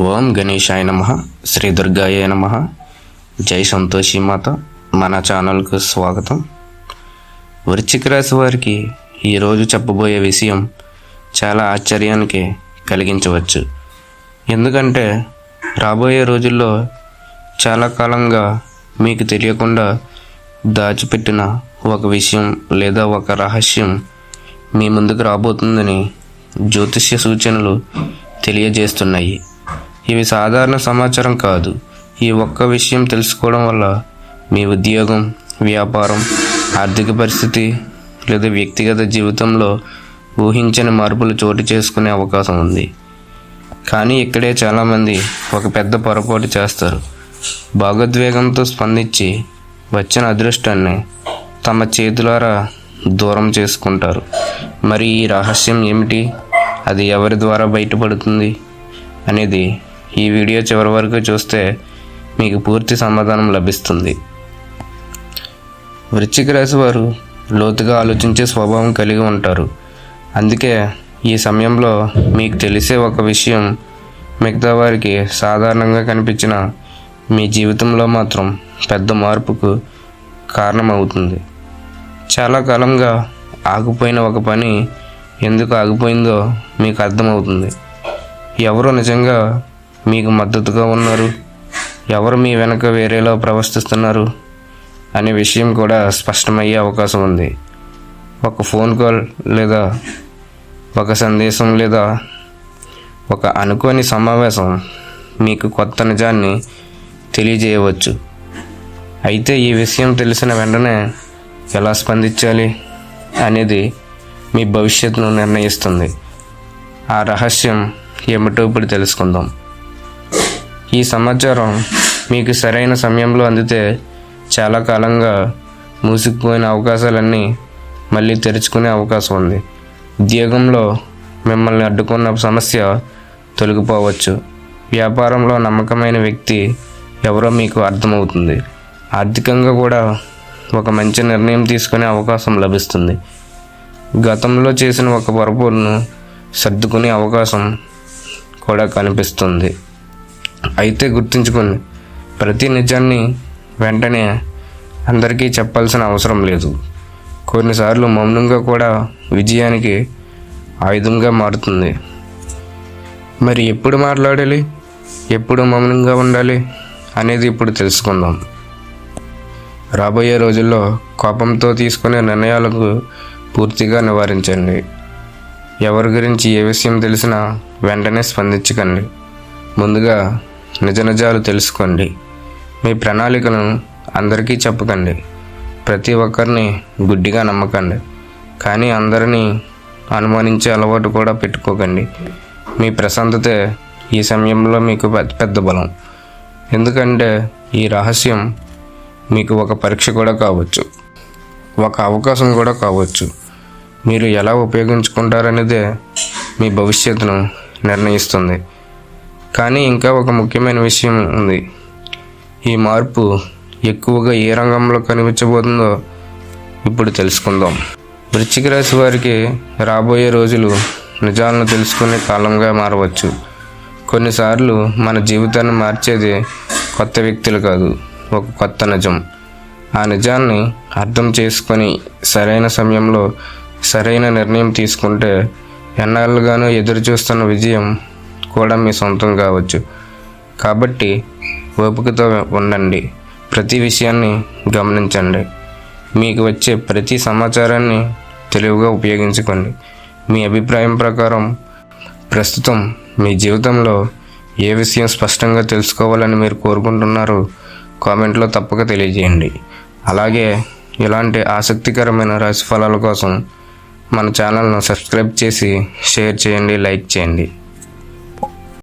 ఓం గణేశాయ నమః. శ్రీ దుర్గాయ నమః. జై సంతోషి మాత. మన ఛానల్కు స్వాగతం. వృశ్చిక రాశి వారికి ఈరోజు చెప్పబోయే విషయం చాలా ఆశ్చర్యానికి కలిగించవచ్చు. ఎందుకంటే రాబోయే రోజుల్లో చాలా కాలంగా మీకు తెలియకుండా దాచిపెట్టిన ఒక విషయం లేదా ఒక రహస్యం మీ ముందుకు రాబోతుందని జ్యోతిష్య సూచనలు తెలియజేస్తున్నాయి. ఇవి సాధారణ సమాచారం కాదు. ఈ ఒక్క విషయం తెలుసుకోవడం వల్ల మీ ఉద్యోగం, వ్యాపారం, ఆర్థిక పరిస్థితి లేదా వ్యక్తిగత జీవితంలో ఊహించని మార్పులు చోటు చేసుకునే అవకాశం ఉంది. కానీ ఇక్కడే చాలామంది ఒక పెద్ద పొరపాటు చేస్తారు. భావోద్వేగంతో స్పందించి వచ్చిన అదృష్టాన్ని తమ చేతులారా దూరం చేసుకుంటారు. మరి ఈ రహస్యం ఏమిటి? అది ఎవరి ద్వారా బయటపడుతుంది అనేది ఈ వీడియో చివరి వరకు చూస్తే మీకు పూర్తి సమాధానం లభిస్తుంది. వృశ్చిక రాశి వారు లోతుగా ఆలోచించే స్వభావం కలిగి ఉంటారు. అందుకే ఈ సమయంలో మీకు తెలిసే ఒక విషయం మిగతా వారికి సాధారణంగా కనిపించిన మీ జీవితంలో మాత్రం పెద్ద మార్పుకు కారణమవుతుంది. చాలా కాలంగా ఆగిపోయిన ఒక పని ఎందుకు ఆగిపోయిందో మీకు అర్థమవుతుంది. ఎవరు నిజంగా మీకు మద్దతుగా ఉన్నారు, ఎవరు మీ వెనక వేరేలా ప్రవర్తిస్తున్నారు అనే విషయం కూడా స్పష్టమయ్యే అవకాశం ఉంది. ఒక ఫోన్ కాల్ లేదా ఒక సందేశం లేదా ఒక అనుకోని సమావేశం మీకు కొత్త నిజాన్ని తెలియజేయవచ్చు. అయితే ఈ విషయం తెలిసిన వెంటనే ఎలా స్పందించాలి అనేది మీ భవిష్యత్తును నిర్ణయిస్తుంది. ఆ రహస్యం ఏమిటో ఇప్పుడు తెలుసుకుందాం. ఈ సమాచారం మీకు సరైన సమయంలో అందితే చాలా కాలంగా మూసుకుపోయిన అవకాశాలన్నీ మళ్ళీ తెరుచుకునే అవకాశం ఉంది. ఉద్యోగంలో మిమ్మల్ని అడ్డుకున్న సమస్య తొలగిపోవచ్చు. వ్యాపారంలో నమ్మకమైన వ్యక్తి ఎవరో మీకు అర్థమవుతుంది. ఆర్థికంగా కూడా ఒక మంచి నిర్ణయం తీసుకునే అవకాశం లభిస్తుంది. గతంలో చేసిన ఒక పొరపాటును సర్దుకునే అవకాశం కూడా కనిపిస్తుంది. అయితే గుర్తుంచుకోండి, ప్రతి నిజాన్ని వెంటనే అందరికీ చెప్పాల్సిన అవసరం లేదు. కొన్నిసార్లు మౌనంగా కూడా విజయానికి ఆయుధంగా మారుతుంది. మరి ఎప్పుడు మాట్లాడాలి, ఎప్పుడు మౌనంగా ఉండాలి అనేది ఇప్పుడు తెలుసుకుందాం. రాబోయే రోజుల్లో కోపంతో తీసుకునే నిర్ణయాలకు పూర్తిగా నివారించండి. ఎవరి గురించి ఏ విషయం తెలిసినా వెంటనే స్పందించకండి. ముందుగా నిజాలు తెలుసుకోండి. మీ ప్రణాళికను అందరికీ చెప్పకండి. ప్రతి ఒక్కరిని గుడ్డిగా నమ్మకండి. కానీ అందరినీ అనుమానించే అలవాటు కూడా పెట్టుకోకండి. మీ ప్రశాంతతే ఈ సమయంలో మీకు పెద్ద బలం. ఎందుకంటే ఈ రహస్యం మీకు ఒక పరీక్ష కూడా కావచ్చు, ఒక అవకాశం కూడా కావచ్చు. మీరు ఎలా ఉపయోగించుకుంటారనేదే మీ భవిష్యత్తును నిర్ణయిస్తుంది. కానీ ఇంకా ఒక ముఖ్యమైన విషయం ఉంది. ఈ మార్పు ఎక్కువగా ఏ రంగంలో కనిపించబోతుందో ఇప్పుడు తెలుసుకుందాం. వృశ్చిక రాశి వారికి రాబోయే రోజులు నిజాలను తెలుసుకునే కాలంగా మారవచ్చు. కొన్నిసార్లు మన జీవితాన్ని మార్చేది కొత్త వ్యక్తులు కాదు, ఒక కొత్త నిజం. ఆ నిజాన్ని అర్థం చేసుకొని సరైన సమయంలో సరైన నిర్ణయం తీసుకుంటే ఎన్నాళ్ళుగానో ఎదురు చూస్తున్న విజయం కూడా మీ సొంతం కావచ్చు. కాబట్టి ఓపికతో ఉండండి. ప్రతి విషయాన్ని గమనించండి. మీకు వచ్చే ప్రతి సమాచారాన్ని తెలివిగా ఉపయోగించుకోండి. మీ అభిప్రాయం ప్రకారం ప్రస్తుతం మీ జీవితంలో ఏ విషయం స్పష్టంగా తెలుసుకోవాలని మీరు కోరుకుంటున్నారో కామెంట్లో తప్పక తెలియజేయండి. అలాగే ఇలాంటి ఆసక్తికరమైన రాశి ఫలాల కోసం మన ఛానల్ను సబ్స్క్రైబ్ చేసి షేర్ చేయండి, లైక్ చేయండి.